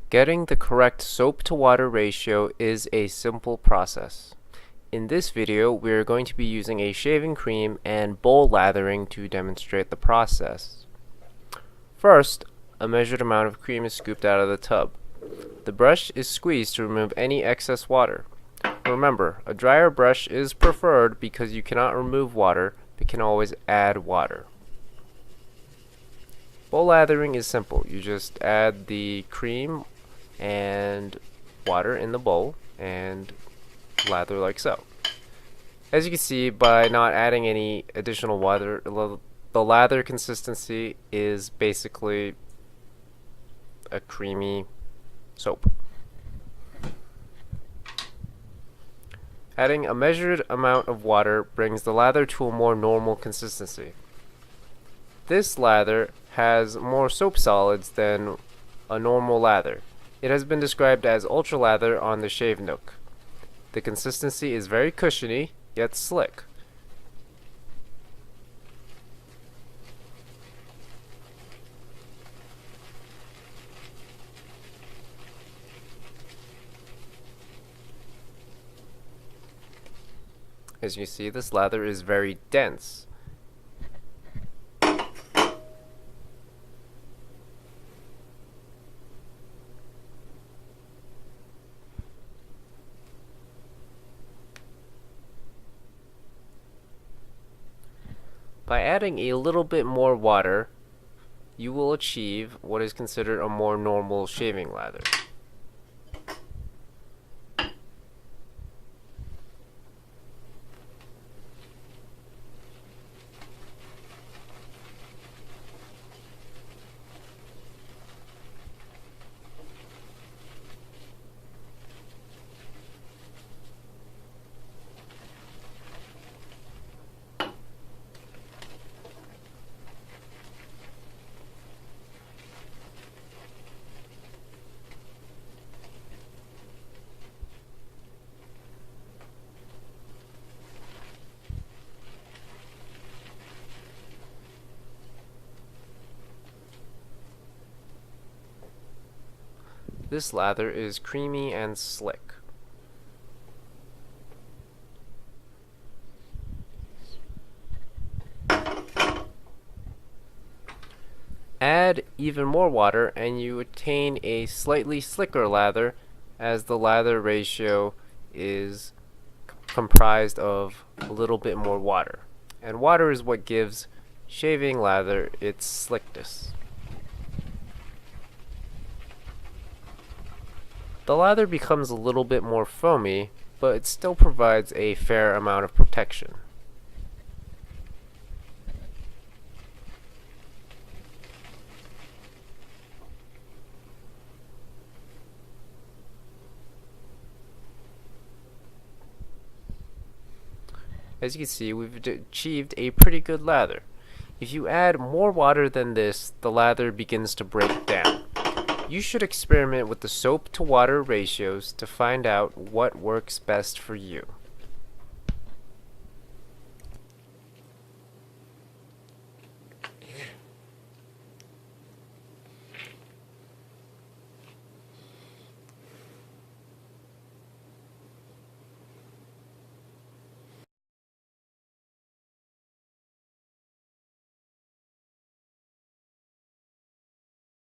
Getting the correct soap to water ratio is a simple process. In this video, we are going to be using a shaving cream and bowl lathering to demonstrate the process. First, a measured amount of cream is scooped out of the tub. The brush is squeezed to remove any excess water. Remember, a drier brush is preferred because you cannot remove water, but can always add water. Bowl lathering is simple. You just add the cream and water in the bowl and lather like so. As you can see, by not adding any additional water, the lather consistency is basically a creamy soap. Adding a measured amount of water brings the lather to a more normal consistency. This lather has more soap solids than a normal lather. It has been described as ultra lather on the Shave Nook. The consistency is very cushiony, yet slick. As you see, this lather is very dense. By adding a little bit more water, you will achieve what is considered a more normal shaving lather. This lather is creamy and slick. Add even more water and you attain a slightly slicker lather, as the lather ratio is comprised of a little bit more water. And water is what gives shaving lather its slickness. The lather becomes a little bit more foamy, but it still provides a fair amount of protection. As you can see, we've achieved a pretty good lather. If you add more water than this, the lather begins to break down. You should experiment with the soap to water ratios to find out what works best for you.